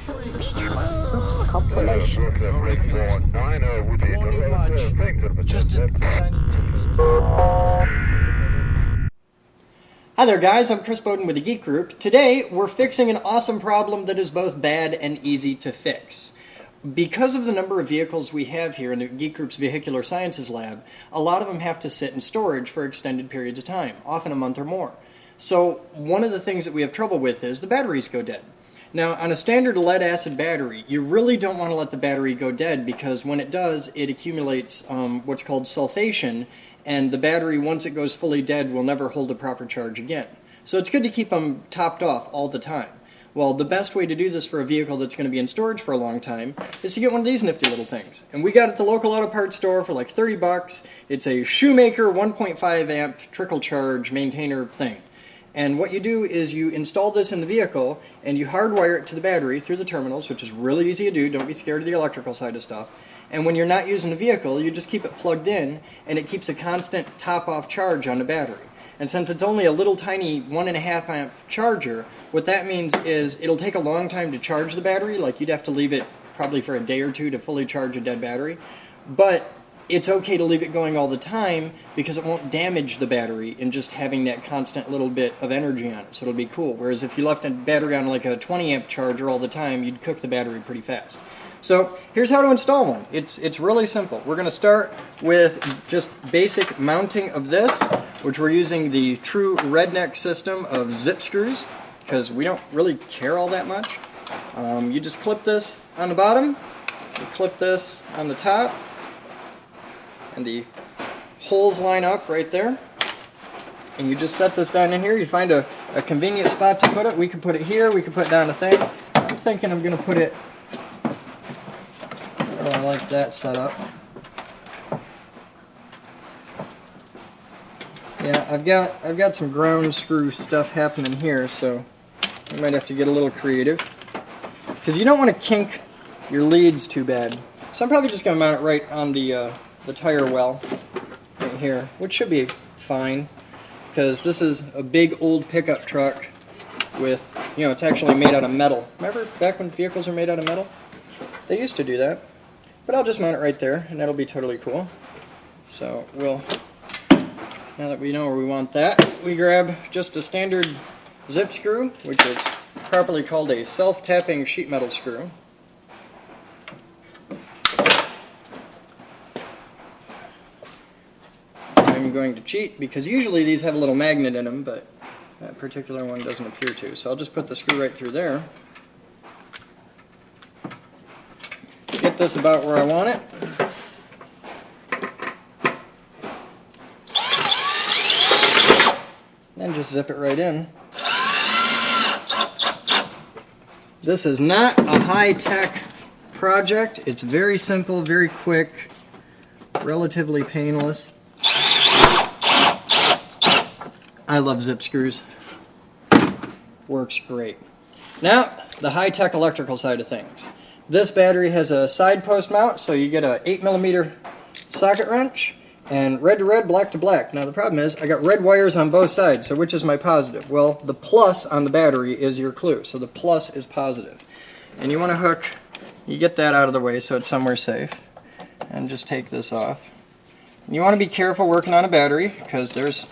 Such compilation. Morning much. Just a tiny taste. Hi there guys, I'm Chris Bowden with the Geek Group. Today we're fixing an awesome problem that is both bad and easy to fix. Because of the number of vehicles we have here in the Geek Group's Vehicular Sciences Lab, a lot of them have to sit in storage for extended periods of time, often a month or more. So one of the things that we have trouble with is the batteries go dead. Now on a standard lead-acid battery, you really don't want to let the battery go dead because when it does, it accumulates what's called sulfation, and the battery, once it goes fully dead, will never hold a proper charge again. So it's good to keep them topped off all the time. Well, the best way to do this for a vehicle that's going to be in storage for a long time is to get one of these nifty little things. And we got it at the local auto parts store for like 30 bucks. It's a Shoemaker 1.5 amp trickle charge maintainer thing. And what you do is you install this in the vehicle and you hardwire it to the battery through the terminals, which is really easy to do. Don't be scared of the electrical side of stuff. And when you're not using the vehicle, you just keep it plugged in and it keeps a constant top-off charge on the battery. And since it's only a little tiny 1.5 amp charger, what that means is it'll take a long time to charge the battery, like you'd have to leave it probably for a day or two to fully charge a dead battery. But it's okay to leave it going all the time because it won't damage the battery in just having that constant little bit of energy on it, so it'll be cool. Whereas if you left a battery on like a 20 amp charger all the time, you'd cook the battery pretty fast. So here's how to install one. It's really simple. We're going to start with just basic mounting of this, which we're using the true redneck system of zip screws because we don't really care all that much. You just clip this on the bottom, you clip this on the top, and the holes line up right there. And you just set this down in here. You find a convenient spot to put it. We can put it here, we can put it down the thing. I'm thinking I'm going to put it I like that setup. Yeah, I've got some ground screw stuff happening here, so I might have to get a little creative. Because you don't want to kink your leads too bad. So I'm probably just going to mount it right on the tire well right here, which should be fine. Because this is a big old pickup truck with, it's actually made out of metal. Remember back when vehicles were made out of metal? They used to do that. But I'll just mount it right there, and that'll be totally cool. So now that we know where we want that, we grab just a standard zip screw, which is properly called a self-tapping sheet metal screw. I'm going to cheat because usually these have a little magnet in them, but that particular one doesn't appear to. So I'll just put the screw right through there. Get this about where I want it. Then just zip it right in. This is not a high-tech project. It's very simple, very quick, relatively painless. I love zip screws. Works great. Now, the high-tech electrical side of things. This battery has a side post mount, so you get a 8mm socket wrench, and red to red, black to black. Now the problem is, I got red wires on both sides, so which is my positive? Well, the plus on the battery is your clue, so the plus is positive. And you want to hook, you get that out of the way so it's somewhere safe, and just take this off. And you want to be careful working on a battery, because there's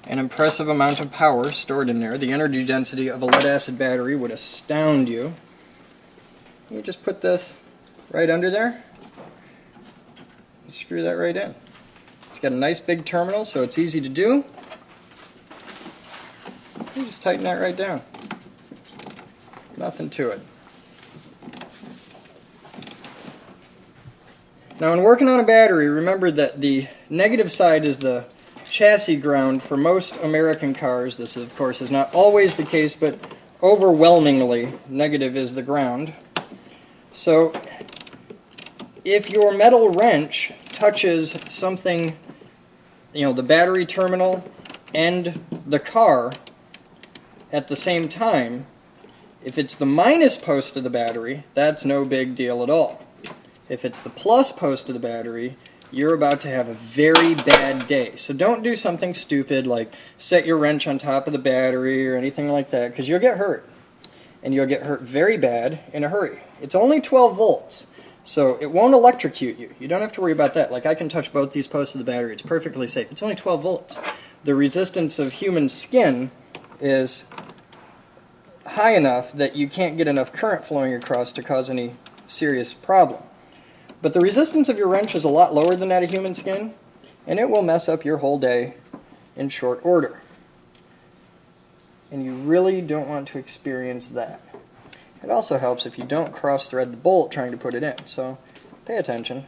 an impressive amount of power stored in there. The energy density of a lead-acid battery would astound you. You just put this right under there and screw that right in. It's got a nice big terminal, so it's easy to do. You just tighten that right down. Nothing to it. Now when working on a battery, remember that the negative side is the chassis ground for most American cars. This, of course, is not always the case, but overwhelmingly negative is the ground. So if your metal wrench touches something, the battery terminal and the car at the same time, if it's the minus post of the battery, that's no big deal at all. If it's the plus post of the battery, you're about to have a very bad day. So don't do something stupid like set your wrench on top of the battery or anything like that, because you'll get hurt. and you'll get hurt very bad in a hurry. It's only 12 volts, so it won't electrocute you. You don't have to worry about that. Like, I can touch both these posts of the battery. It's perfectly safe. It's only 12 volts. The resistance of human skin is high enough that you can't get enough current flowing across to cause any serious problem. But the resistance of your wrench is a lot lower than that of human skin, and it will mess up your whole day in short order. And you really don't want to experience that. It also helps if you don't cross-thread the bolt trying to put it in, so pay attention.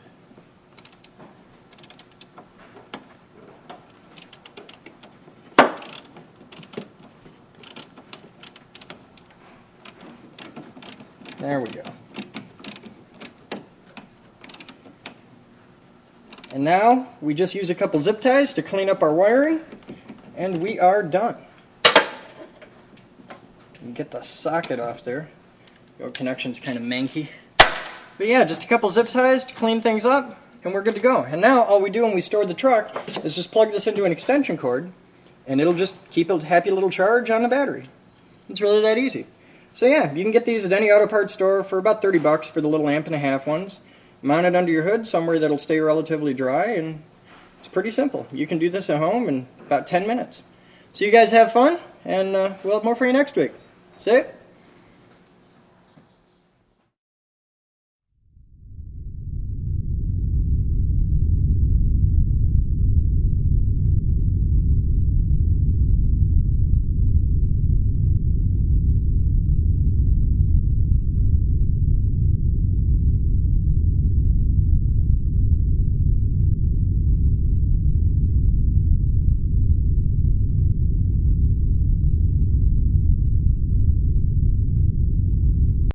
There we go. And now we just use a couple zip ties to clean up our wiring, and we are done. Get the socket off there. Your connection's kind of manky. But yeah, just a couple zip ties to clean things up, and we're good to go. And now all we do when we store the truck is just plug this into an extension cord, and it'll just keep a happy little charge on the battery. It's really that easy. So yeah, you can get these at any auto parts store for about 30 bucks for the little 1.5 amp ones. Mount it under your hood somewhere that'll stay relatively dry, and it's pretty simple. You can do this at home in about 10 minutes. So you guys have fun, and we'll have more for you next week. See ya.